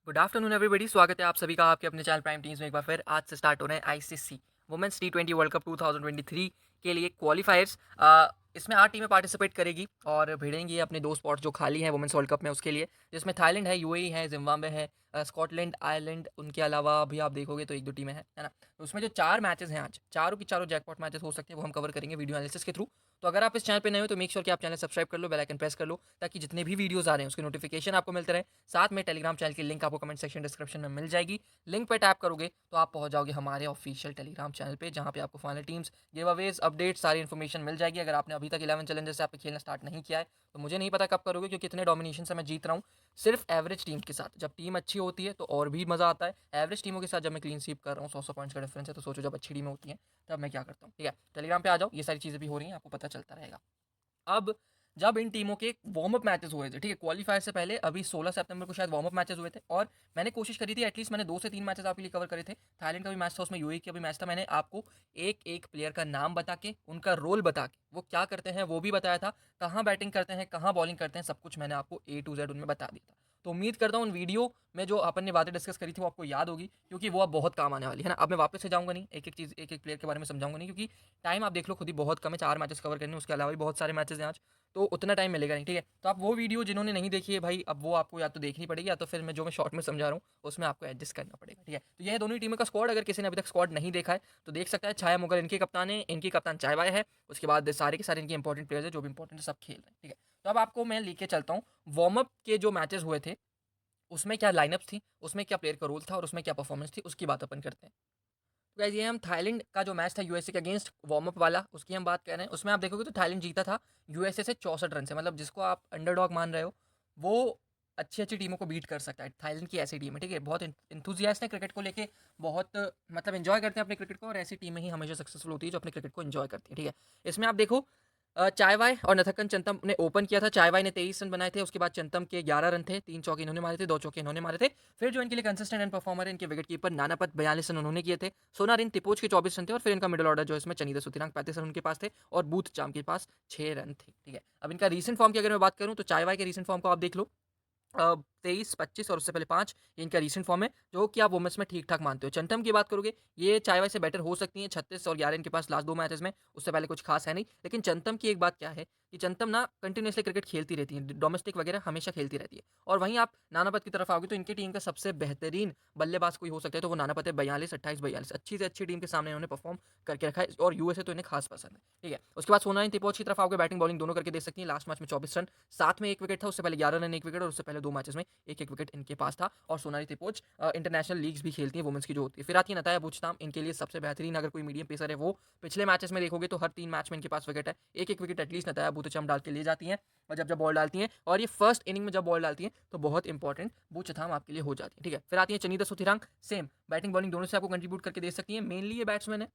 Good afternoon everybody. स्वागत है आप सभी का आपके अपने चैनल प्राइम टीम्स में एक बार फिर। आज से स्टार्ट हो रहे हैं आईसीसी वुमेन्स टी20 वर्ल्ड कप 2023 के लिए क्वालिफायर्स। इसमें 8 टीमें पार्टिसिपेट करेगी और भिड़ेंगी अपने दो स्पॉट्स जो खाली हैं वुमेन्स वर्ल्ड कप में उसके लिए, जिसमें थाईलैंड है, यूएई है, जिम्बाब्वे है, स्कॉटलैंड, आयरलैंड। उनके अलावा भी आप देखोगे तो एक दो टीमें हैं, है ना। तो उसमें जो 4 मैचेस हैं आज, चारों की चारों जैकपॉट मैचेस हो सकते हैं, वो हम कवर करेंगे वीडियो एनालिसिस के थ्रू। तो अगर आप इस चैनल पे नए हो तो मेक श्योर कि आप चैनल सब्सक्राइब कर लो, बेल आइकन प्रेस कर लो, ताकि जितने भी वीडियोस आ रहे हैं उसके नोटिफिकेशन आपको मिलते रहे। साथ में टेलीग्राम चैनल की लिंक आपको कमेंट सेक्शन डिस्क्रिप्शन में मिल जाएगी। लिंक पे टैप करोगे तो आप पहुंच जाओगे हमारे ऑफिशियल टेलीग्राम चैनल पे, जहां पे आपको final teams, give Awez, update, सारी इन्फॉर्मेशन मिल जाएगी। अगर आपने अभी तक 11 चैलेंजर्स ऐप पे खेलना स्टार्ट नहीं किया है तो मुझे नहीं पता कब करोगे, क्योंकि इतने डोमिनेशन से मैं जीत रहा हूँ सिर्फ एवरेज टीम के साथ। जब टीम अच्छी होती है तो और भी मजा आता है। एवरेज टीमों के साथ जब मैं क्लीन स्वीप कर रहा हूँ, 100 पॉइंट्स का डिफरेंस है, तो सोचो जब अच्छी टीमें होती हैं तब मैं क्या करता हूँ। ठीक है, टेलीग्राम पे आ जाओ, ये सारी चीज़ें भी हो रही हैं, आपको पता चलता रहेगा। अब जब इन टीमों के वार्म अप मैचेस हुए थे, ठीक है, क्वालीफायर से पहले अभी 16 सितंबर को शायद वार्म अप मैचेस हुए थे, और मैंने कोशिश करी थी, एटलीस्ट मैंने 2 से 3 मैचेस आपके लिए कवर करे थे। थाईलैंड का भी मैच था, उसमें यूएई का भी मैच था। मैंने आपको एक एक प्लेयर का नाम बता के, उनका रोल बता के, वो क्या करते हैं वो भी बताया था, कहाँ बैटिंग करते हैं, कहाँ बॉलिंग करते हैं, सब कुछ मैंने आपको ए टू जेड उनमें बता दिया था। तो उम्मीद करता हूँ उन वीडियो में जो अपन ने बातें डिस्कस करी थी वो आपको याद होगी, क्योंकि वो अब बहुत काम आने वाली है ना। अब मैं वापस से जाऊंगा नहीं, एक एक चीज़, एक एक प्लेयर के बारे में समझाऊंगा नहीं, क्योंकि टाइम आप देख लो खुद ही बहुत कम है। 4 मैचेस कवर करने, उसके अलावा भी बहुत सारे मैचेस हैं आज, तो उतना टाइम मिलेगा नहीं। ठीक है, तो आप वो वीडियो जिन्होंने नहीं देखी है भाई, अब वो आपको या तो देखनी पड़ेगी, या तो फिर मैं शॉर्ट में समझा रहा हूँ उसमें आपको एडजस्ट करना पड़ेगा। ठीक है, तो ये है दोनों ही टीमों का स्क्वाड। अगर किसी ने अभी तक स्क्वाड नहीं देखा है तो देख सकता है। छाया मुगल इनके कप्तान है, इनकी कप्तान चायवाय है। उसके बाद सारे के सारे इनके इंपॉर्टेंट प्लेयर्स है, जो भी इंपॉर्टेंट है सब खेल रहे हैं। ठीक है, तो अब आपको मैं लेके चलता हूँ वार्म अप के जो मैचेस हुए थे, उसमें क्या लाइनअप थी, उसमें क्या प्लेयर का रोल था और उसमें क्या परफॉर्मेंस थी, उसकी बात अपन करते हैं। तो गाइस, ये हम थाईलैंड का जो मैच था यूएसए के अगेंस्ट वार्म अप वाला, उसकी हम बात कर रहे हैं। उसमें आप देखोगे तो थाईलैंड जीता था यूएसए से 64 रन से। मतलब जिसको आप अंडरडॉग मान रहे हो, वो अच्छी अच्छी टीमों को बीट कर सकता है। थाईलैंड की ऐसी टीम है, ठीक है, बहुत इंथुजियास्ट है क्रिकेट को लेके, बहुत मतलब एंजॉय करते हैं अपने क्रिकेट को, और ऐसी टीमें ही हमेशा सक्सेसफुल होती है जो अपने क्रिकेट को एंजॉय करती है। ठीक है, इसमें आप देखो चायवाय और नथकन चंतम ने ओपन किया था। चायवाय ने 23 रन बनाए थे, उसके बाद चंतम के 11 रन थे, 3 चौके इन्होंने मारे थे, 2 चौके इन्होंने मारे थे। फिर जो इनके लिए कंसिस्टेंट रन परफॉर्मर है, इनके विकेट कीपर नानापत 42 रन उन्होंने किए थे। सोनारिन तिपोच के 24 रन थे, और फिर इनका मिडिल ऑर्डर जो इसमें चनीदा सुतिरांग 35 रन उनके पास थे, और बूथ चाम के पास 6 रन थे। ठीक है, अब इनका रीसेंट फॉर्म की अगर मैं बात करूं तो चायवाय के रीसेंट फॉर्म को आप देख लो, 23, 25 और उससे पहले 5, ये इनका रीसेंट फॉर्म है, जो कि आप वुमेन्स में ठीक ठाक मानते हो। चंटम की बात करोगे, ये चायवाय से बेटर हो सकती है। 36 और 11 इनके पास लास्ट 2 मैचेस में, उससे पहले कुछ खास है नहीं। लेकिन चंतम की एक बात क्या है कि चंतम ना कंटिन्यूसली क्रिकेट खेलती रहती है, डोमेस्टिक वगैरह हमेशा खेलती रहती है। और वहीं आप नानापत की तरफ आओगे तो इनकी टीम का सबसे बेहतरीन बल्लेबाज कोई हो सकता है तो वो नानापत है। 42, 28, 42 अच्छी से अच्छी टीम के सामने इन्होंने परफॉर्म करके रखा है, और यूएसए तो इन्हें खास पसंद है। ठीक है, उसके बाद सोनाली तिपोच की तरफ आओगे, बैटिंग बॉलिंग दोनों करके दे सकती है। लास्ट मैच में 24 रन, साथ में एक विकेट था, उससे पहले 11 रन, एक विकेट, और उससे पहले 2 मैचेस में एक एक विकेट इनके पास था। और सोनाली तिपोच इंटरनेशनल लीग्स भी खेलती है वुमेन्स की जो होती है। फिर आती है नताया बुचताम, इनके लिए सबसे बेहतरीन अगर कोई मीडियम पेसर है वो। पिछले मैचेस में देखोगे तो हर 3 मैच में इनके पास विकेट है, एक एक विकेट एटलीस्ट नताया बुचताम डाल के ले जाती हैं, और जब जब बॉल डालती हैं, और ये फर्स्ट इनिंग में जब बॉल डालती हैं तो बहुत इंपॉर्टेंट बुचताम आपके लिए हो जाती है। ठीक है, फिर आती है चनीदा सुथिरांग, सेम बैटिंग बॉलिंग दोनों से आपको कंट्रीब्यूट करके दे सकती है। मेनली ये बैट्समैन है,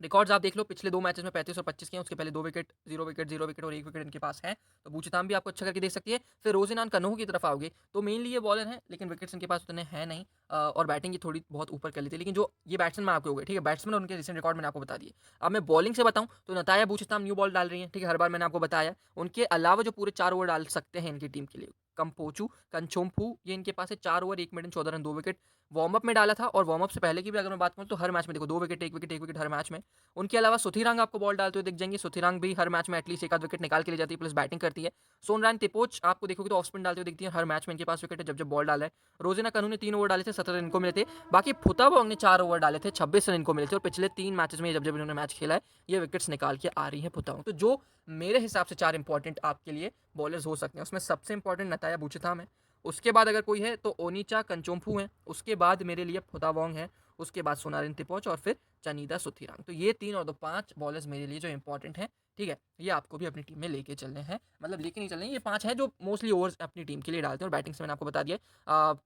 रिकॉर्ड्स आप देख लो, पिछले 2 मैचेस में 35 और 25 के हैं, उसके पहले 2 विकेट, 0 विकेट, 0 विकेट और 1 विकेट इनके पास है। तो बूचेताम भी आपको अच्छा करके दे सकती है। फिर रोजिनान कन्नहू की तरफ आओगे तो मेनली ये बॉलर है, लेकिन विकेट्स इनके पास उतने हैं नहीं, और बैटिंग की थोड़ी बहुत ऊपर कर लेती है। लेकिन जो ये बैट्समैन आपके हो गए, ठीक है, बैट्समैन और उनके रिसेंट रिकॉर्ड मैंने आपको बता दिए। अब मैं बॉलिंग से बताऊं तो नताया बूचेताम न्यू बॉल डाल रही है, ठीक है, हर बार मैंने आपको बताया। उनके अलावा जो पूरे 4 ओवर डाल सकते हैं इनकी टीम के लिए, कंपोचू कंचोम्फू, ये इनके पास है 4 over 1 minute 14 run 2 wicket. Warm up में डाला था, और वार्म अप से पहले की भी अगर मैं बात करूं तो हर मैच में देखो 2 विकेट 1 विकेट 1 विकेट हर मैच में। उनके अलावा सुथिरांग आपको बॉल डालते हुए दिख जाएंगे। सुथिरांग भी हर मैच में एटलीस्ट एक आध विकेट निकाल के ले जाती है, प्लस बैटिंग करती है। सोनरान तिपोच आपको देखोगे तो ऑफ स्पिन डालते हुए दिखती है, हर मैच में इनके पास विकेट है जब जब बॉल डाला है। रोजिना कनू ने 3 ओवर डाले थे, 17 रन इनको मिले थे। बाकी फुताबोंग ने 4 ओवर डाले थे, 26 रन इनको मिले थे, और पिछले 3 मैचेस में जब जब इन्होंने मैच खेला है ये विकेट्स निकाल के आ रही है फुताबोंग। तो जो मेरे हिसाब से 4 इंपॉर्टेंट आपके लिए बॉलर्स हो सकते हैं, उसमें सबसे इंपॉर्टेंट नताया बुचेथाम है, उसके बाद अगर कोई है तो ओनीचा कंचोम्फू है, उसके बाद मेरे लिए फुताबोंग है, उसके बाद सोनारिन तिपोच, और फिर चनीदा सुथिरांग। तो ये 3 और 2 5 बॉलर्स मेरे लिए जो इंपॉर्टेंट हैं। ठीक है, ये आपको भी अपनी टीम में लेके चलने हैं, मतलब लेके नहीं चलने, ये 5 हैं जो मोस्टली ओवर्स अपनी टीम के लिए डालते हैं। और बैटिंग से मैंने आपको बता दिया,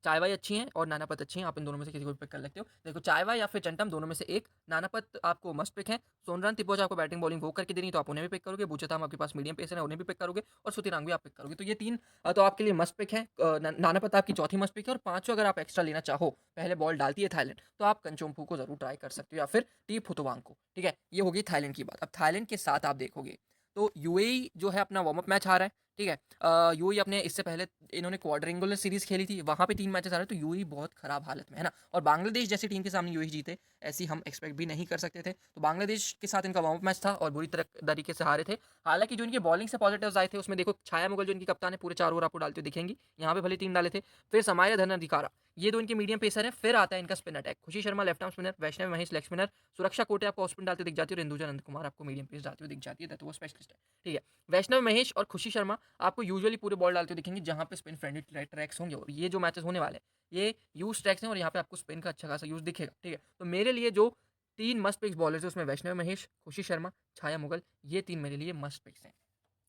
चायवाई अच्छी हैं और नानापत अच्छी हैं, आप इन दोनों में से किसी को भी पिक कर लेते हो। देखो, चायवाई या फिर चंटम, दोनों में से एक। नानापत आपको मस्ट पिक है। सोनरान तिपोच आपको बैटिंग बॉलिंग वो करके देनी, तो आप उन्हें भी पिक करोगे। बूचेताम आपके पास मीडियम पेसर है, उन्हें भी पिक करोगे, और सुतिरांग भी आप पिक करोगे। तो ये 3 तो आपके लिए मस्ट पिक है। नानापत आपकी चौथी मस्ट पिक है, और 5वां अगर आप एक्स्ट्रा लेना चाहो, पहले बॉल डालती है थाईलैंड, तो आप कंचोम्फू को जरूर ट्राई कर सकते हो, या फिर टी फुतवांग को। ठीक है, ये होगी थाईलैंड की बात। अब थाईलैंड के साथ आप देखोगे तो यूएई जो है अपना वार्म अप मैच हारा है, ठीक है। यूएई अपने इससे पहले इन्होंने क्वाड्रेंगुलर सीरीज़ खेली थी, वहाँ पे 3 मैचेस हारे, तो यूएई बहुत ख़राब हालत में है ना। और बांग्लादेश जैसी टीम के सामने यूएई जीते, ऐसी हम एक्सपेक्ट भी नहीं कर सकते थे। तो बांग्लादेश के साथ इनका वार्म अप मैच था और बुरी तरह तरीके से हारे थे। हालाँकि जो इनकी बॉलिंग से पॉजिटिव्स आए थे, उसमें देखो छाया मुगल जो इनकी कप्तान है, पूरे 4 ओवर आपको डालते हुए दिखेंगी। यहाँ पे भले 3 डाले थे। फिर समाया धनाधिकारा, ये 2 इनके मीडियम पेसर हैं। फिर आता है इनका स्पिन अटैक, खुशी शर्मा लेफ्ट आर्म स्पिनर, वैष्णव महेश लेग स्पिनर, सुरक्षा कोटे आपको ऑफ स्पिन डालते दिख जाती है और इंदुजा नंद कुमार आपको मीडियम पेस डालते हुए दिख जाती है, तो वो स्पेशलिस्ट है, ठीक है। वैष्णव महेश और खुशी शर्मा आपको यूजुअली पूरे बॉल डालते हुए दिखेंगे जहाँ पे स्पिन फ्रेंडली ट्रैक्स होंगे, और ये जो मैचेस होने वाले हैं ये यूज ट्रैक्स हैं और यहाँ पे आपको स्पिन का अच्छा खासा यूज दिखेगा, ठीक है। तो मेरे लिए जो 3 मस्ट पिक्स बॉलर्स है उसमें वैष्णव महेश, खुशी शर्मा, छाया मुगल, ये 3 मेरे लिए मस्ट पिक्स हैं।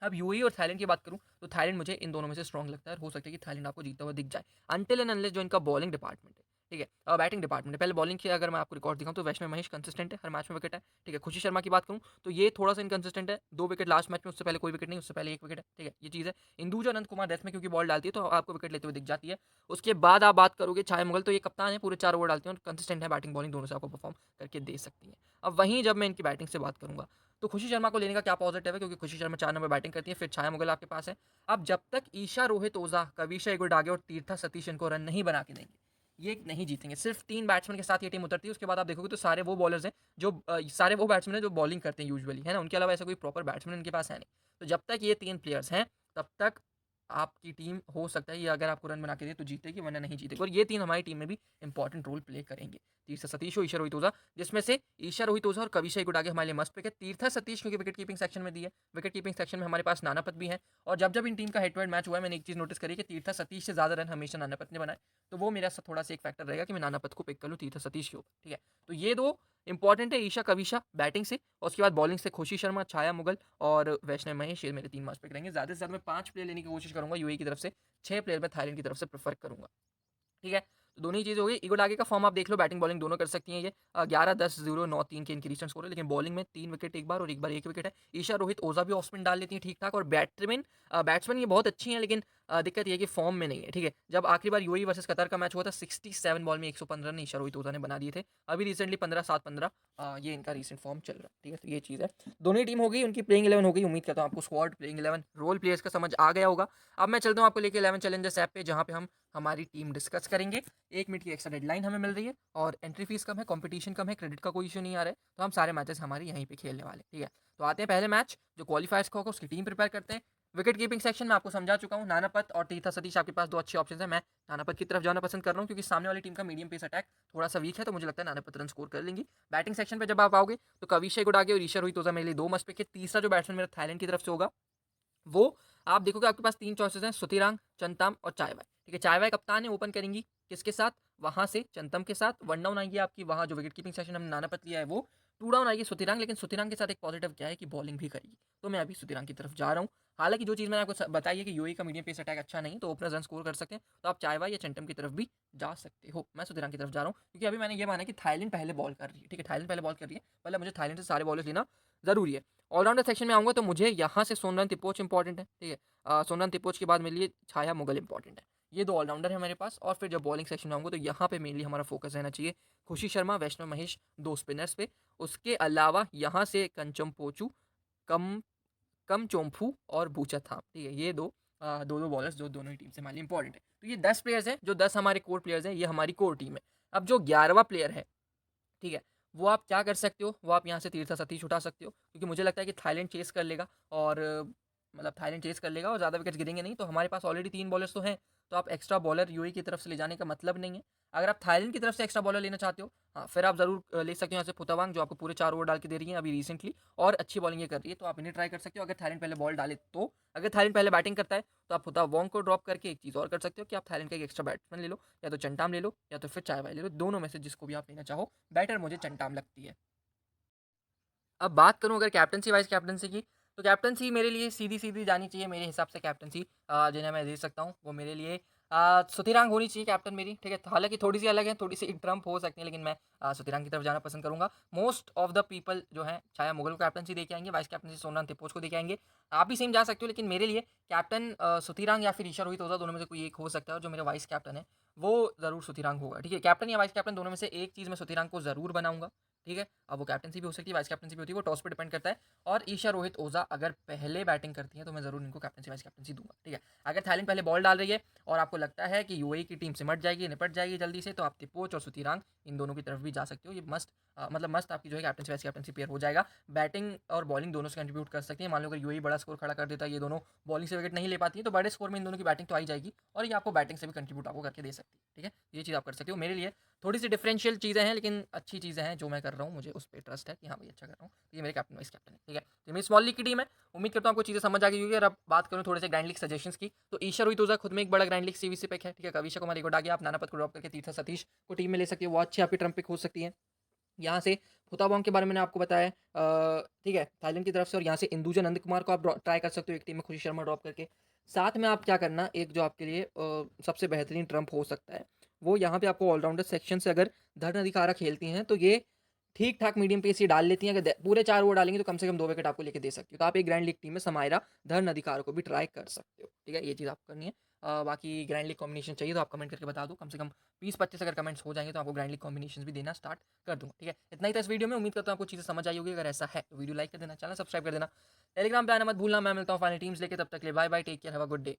अब यूएई और थाईलैंड की बात करूं तो थाईलैंड मुझे इन दोनों में से स्ट्रॉन्ग लगता है और हो सकता है कि थाईलैंड आपको जीतता हुआ दिख जाए, अनटिल एंड अनलेस जो इनका बॉलिंग डिपार्टमेंट है, ठीक है, बैटिंग डिपार्टमेंट है। पहले बॉलिंग की अगर मैं आपको रिकॉर्ड दिखाऊं तो वैष्णव महेश कंसिस्टेंट है, हर मैच में विकेट है, ठीक है। खुशी शर्मा की बात करूं तो ये थोड़ा सा इनकंसिस्टेंट है, 2 विकेट लास्ट मैच में, उससे पहले कोई विकेट नहीं, उससे पहले 1 विकेट है, ठीक है, ये चीज़ है। इंदुजा अनंत कुमार डेथ में क्योंकि बॉल डालती है तो आपको विकेट लेते हुए दिख जाती है। उसके बाद आप बात करोगे छाया मुगल, तो ये कप्तान है, पूरे 4 ओवर डालते हैं और कंसिस्टेंट है, बैटिंग बॉलिंग दोनों से आपको परफॉर्म करके दे सकती है। अब वहीं जब मैं इनकी बैटिंग से बात करूंगा तो खुशी शर्मा को लेने का क्या पॉजिटिव है, क्योंकि खुशी शर्मा 4 नंबर बैटिंग करती है, फिर छाया मुगल आपके पास है। अब जब तक ईशा, रोहित ओझा, कविशा इगुडागे और तीर्था सतीश इनको रन नहीं बना के देंगे, ये नहीं जीतेंगे। सिर्फ 3 बैट्समैन के साथ ये टीम उतरती है, उसके बाद आप देखोगे तो सारे वो बॉलर्स हैं जो सारे वो बैट्समैन हैं जो बॉलिंग करते हैं यूजुअली, है ना। उनके अलावा ऐसा कोई प्रॉपर बैट्समैन इनके पास है नहीं। तो जब तक ये 3 प्लेयर्स हैं तब तक आपकी टीम हो सकता है ये अगर आपको रन बना के दे तो जीतेगी, वरना नहीं जीतेगी। और ये 3 हमारी टीम में भी इंपॉर्टेंट रोल प्ले करेंगे। तीर्था सतीश हो, ईशा रोहित ओझा, जिसमें से ईशा रोहित ओझा और कविशा इगुडागे हमारे लिए मस्ट पिक है। तीर्था सतीश क्योंकि विकेट कीपिंग सेक्शन में दी है, विकेट कीपिंग सेक्शन में हमारे पास नानापत भी है। और जब जब इन टीम का हेड टू हेड मैच हुआ है, मैंने एक चीज़ नोटिस करी कि तीर्था सतीश से ज़्यादा रन हमेशा नानापत ने बनाए। तो वो मेरा थोड़ा सा एक फैक्टर रहेगा कि मैं नानापत को पिक कर लूँ तीर्था सतीश के ऊपर, ठीक है। तो ये 2 इंपॉर्टेंट है, ईशा कविशा बैटिंग से, और उसके बाद बॉलिंग से खुशी शर्मा, छाया मुगल और वैष्णव महेश, ये मेरे 3 मस्ट पिक रहेंगे। ज़्यादा से ज़्यादा मैं 5 प्लेयर लेने की कोशिश करूंगा यूएई की तरफ से, 6 प्लेयर मैं थाईलैंड की तरफ से प्रेफर करूंगा, ठीक है। तो दोनों ही चीज़ हो गई। इगोडागे का फॉर्म आप देख लो, बैटिंग बॉलिंग दोनों कर सकती हैं ये। 11-10-0-9-3 के इनकी रीसेंट स्कोर है, लेकिन बॉलिंग में 3 विकेट एक बार और एक बार 1 विकेट है। ईशा रोहित ओझा भी ऑफ स्पिन डाल लेती हैं ठीक ठाक, और बैट्समैन ये बहुत अच्छी हैं, लेकिन दिक्कत ये है कि फॉर्म में नहीं है, ठीक है। जब आखिरी बार यूएई वर्सेस कतर का मैच हुआ था, 67 बॉल में 115 रन ईशा रोहित ओझा ने बना दिए थे। अभी रिसेंटली 15-7-15 ये इनका रीसेंट फॉर्म चल रहा है, ठीक है। तो ये चीज़ है, दोनों ही टीम हो गई, उनकी प्लेइंग 11 हो गई। उम्मीद करता हूँ आपको स्क्वाड, प्लेइंग 11, रोल प्लेयर्स का समझ आ गया होगा। अब मैं चलता हूँ आपको लेके 11 चैलेंजर्स ऐप पे, जहाँ पे हम हमारी टीम डिस्कस करेंगे। 1 मिनट की एक्स्ट्रा डेडलाइन हमें मिल रही है और एंट्री फीस कम है, कंपटीशन कम है, क्रेडिट का कोई इशू नहीं आ रहा है, तो हम सारे मैचेस हमारे यहीं पे खेलने वाले, ठीक है। तो आते हैं पहले मैच जो क्वालिफायर्स का होगा, उसकी टीम प्रिपेयर करते हैं। विकेट कीपिंग सेक्शन में आपको समझा चुका हूँ, नानापत और तीर्था सतीश आपके पास 2 अच्छे ऑप्शन है। मैं नानापत की तरफ जाना पसंद कर रहा हूँ, क्योंकि सामने वाली टीम का मीडियम पेस अटैक थोड़ा सा वीक है, तो मुझे लगता है नानापत रन स्कोर कर लेंगी। बैटिंग सेक्शन पर जब आप आओगे तो कविशा गुडागे और ईशा रोहित ओझा मेरे लिए 2 मस्ट पिक है। तीसरा जो बैट्समैन मेरा थाईलैंड की तरफ से होगा, वो आप देखोगे आपके पास 3 चॉइसेस हैं, सुतिरांग, चंताम और चायवाय, ठीक है। चायवाय कप्तान है, ओपन करेंगी किसके साथ, वहां से चंतम के साथ। 1 डाउन आएगी आपकी, वहां जो विकेट कीपिंग सेशन हमने नानापत लिया है वो 2 डाउन आएगी सुतिरांग, लेकिन सुतिरांग के साथ एक पॉजिटिव क्या है कि बॉलिंग भी करेगी, तो मैं अभी सुतिरांग की तरफ जा रहा हूँ। हालांकि जो चीज़ मैंने आपको बताई है कि यूएई का मीडियम पेस अटैक अच्छा नहीं, तो ओपनर्स रन स्कोर कर सकते हैं, तो आप चायवाय या चंटम की तरफ भी जा सकते हो। मैं सुतिरांग की तरफ जा रहा हूँ, क्योंकि अभी मैंने ये माना कि थाईलैंड पहले बॉल कर रही है, ठीक है। थाईलैंड पहले बॉल कर रही है, मतलब मुझे थाईलैंड से सारे बॉलर्स लेना जरूरी है। ऑलराउंडर सेक्शन में आऊँगा तो मुझे यहाँ से सोनरन तिपोच इंपॉर्टेंट है, ठीक है। सोनरन तिपोच के बाद मेरे लिए छाया मुगल इंपॉर्टेंट है। ये 2 ऑलराउंडर है मेरे पास। और फिर जब बॉलिंग सेक्शन में आऊँगा तो यहाँ पे मेनली हमारा फोकस रहना चाहिए खुशी शर्मा, वैष्णव महेश, 2 स्पिनर्स पे। उसके अलावा यहाँ से कंचम पोचू, कम कम चोम्फू और बूचथाम, ठीक है। ये 2 बॉलर्स जो दोनों ही टीम से हमारे लिए इंपॉर्टेंट है। तो ये 10 प्लेयर्स हैं, जो 10 हमारे कोर प्लेयर्स हैं, ये हमारी कोर टीम है। अब जो 11वां प्लेयर है, ठीक है, वो आप क्या कर सकते हो, वो आप यहाँ से तीर्था सतीश उठा सकते हो, क्योंकि मुझे लगता है कि थाईलैंड चेस कर लेगा, और मतलब थाईलैंड चेस कर लेगा और ज़्यादा विकेट्स गिरेंगे नहीं, तो हमारे पास ऑलरेडी 3 बॉलर्स तो हैं, तो आप एक्स्ट्रा बॉलर यूएई की तरफ से ले जाने का मतलब नहीं है। अगर आप थाईलैंड की तरफ से एक्स्ट्रा बॉलर लेना चाहते हो, हाँ, फिर आप ज़रूर ले सकते हो यहाँ से पुतवांग, जो आपको पूरे 4 ओवर डाल के दे रही है अभी रिसेंटली, और अच्छी बॉलिंग ये कर रही है, तो आप इन्हें ट्राई कर सकते हो अगर थाईलैंड पहले बॉल डाले तो। अगर थाईलैंड पहले बैटिंग करता है तो आप पुतवांग को ड्रॉप करके एक चीज़ और कर सकते हो कि आप थाईलैंड का एक एक्स्ट्रा बैट्समैन ले लो, या तो चंटाम ले लो या तो फिर चायवाय ले लो, दोनों में से जिसको भी आप लेना चाहो। बेटर मुझे चंटाम लगती है। अब बात करूँ अगर कैप्टनसी वाइस कैप्टनसी की, तो कैप्टनसी मेरे लिए सीधी-सीधी जानी चाहिए मेरे हिसाब से। कैप्टनसी जिन्हें मैं दे सकता हूँ वो मेरे लिए सुथिरांग होनी चाहिए कैप्टन मेरी, ठीक है। हालाँकि थोड़ी-सी अलग है, थोड़ी-सी ट्रम्प हो सकती है, लेकिन मैं सुथिरांग की तरफ जाना पसंद करूँगा। मोस्ट ऑफ द पीपल जो हैं छाया मुगल को कैप्टनसी दे के आएँगे, वाइस कैप्टनसी सोमनाथ तिपोच को दे के आएँगे। आप भी सेम जा सकते हो, लेकिन मेरे लिए कैप्टन सुथिरांग या फिर ईशा रोहित ओझा, दोनों में से कोई एक हो सकता है, और जो मेरा वाइस कैप्टन है वो ज़रूर सुथिरांग होगा, ठीक है। कैप्टन या वाइस कैप्टन दोनों में से एक चीज़ मैं सुथिरांग को ज़रूर बनाऊँगा, ठीक है, अब वो कैप्टनसी भी हो सकती है, वाइस कैप्टनसी भी होती है, वो टॉस पे डिपेंड करता है। और ईशा रोहित ओझा अगर पहले बैटिंग करती हैं तो मैं ज़रूर इनको कैप्टनसी वाइस कैप्टनसी दूंगा। ठीक है, अगर थाईलैंड पहले बॉल डाल रही है और आपको लगता है कि यूएई की टीम सिमट जाएगी, निपट जाएगी जल्दी से, तो आप तिपोच और सुतीरांग इन दोनों की तरफ भी जा सकते हो। ये मस्त मतलब मस्त आपकी जो है कैप्टनसी वाइस कैप्टनसी पेयर हो जाएगा। बैटिंग और बॉलिंग दोनों से कंट्रीब्यूट कर सकती है। मान लो अगर यूएई बड़ा स्कोर खड़ा कर देता है, ये दोनों बॉलिंग से विकेट नहीं ले पाती है, तो बड़े स्कोर में इन दोनों की बैटिंग तो आई जाएगी और ये आपको बैटिंग से भी कंट्रीब्यूट आपको करके दे सकती है। ठीक है, ये चीज़ आप कर सकते हो। मेरे लिए थोड़ी सी डिफरेंशियल चीज़ें हैं, लेकिन अच्छी चीज़ें हैं जो मैं कर रहा हूँ, मुझे उस पर ट्रस्ट है कि हाँ भाई अच्छा कर रहा हूँ। तो ये मेरे कैप्टन वाइस कैप्टन है। ठीक है, तो मेरी स्मॉल लीग की टीम है। उम्मीद करता हूँ आपको चीज़ें समझ आ गई होगी। अगर अब बात करूँ थोड़े से ग्रैंड लीग सजेशंस की, तो ईशा रोहित ओझा खुद में एक बड़ा ग्रैंड लीग सीवीसी पिक है। ठीक है, कविशा कुमार एक आ गया, आप नानापत को ड्रॉप करके तीर्था सतीश को टीम में ले सकते हो, वो अच्छी आपकी ट्रम्प पिक हो सकती है। यहाँ से फुताबोंग के बारे में मैंने आपको बताया, ठीक है, थाईलैंड की तरफ से। और यहाँ से इंदुजा नंद कुमार को आप ट्राई कर सकते हो एक टीम में खुशी शर्मा ड्रॉप करके। साथ में आप क्या करना, एक जो आपके लिए सबसे बेहतरीन ट्रम्प हो सकता है, वो यहाँ पे आपको ऑलराउंडर सेक्शन से अगर धर्न अधिकारा खेलती हैं तो ये ठीक ठाक मीडियम पेस ही डाल लेती हैं। अगर पूरे 4 ओवर डालेंगे तो कम से कम 2 विकेट आपको लेके दे सकती हो। तो आप एक ग्रैंड लीग टीम में समायरा धर्न अधिकार को भी ट्राई कर सकते हो। ठीक है, ये चीज़ आपको करनी है। बाकी ग्रैंड लीग कॉम्बिनेशन चाहिए तो आप कमेंट करके बता दो। कम से कम 20-25 अगर कमेंट्स हो जाएंगे तो आपको ग्रैंड लीग कॉम्बिनेशन भी देना स्टार्ट कर दूंगा। ठीक है, इतना ही था इस वीडियो में। उम्मीद करता हूँ आपको चीज़ें समझ आई होगी। अगर ऐसा है तो वीडियो लाइक कर देना, चैनल सब्सक्राइब कर देना, टेलीग्राम पे आना मत भूलना। मैं मिलता हूँ फाइनल टीम्स लेके, तब तक ले bye bye, take care, have a good day.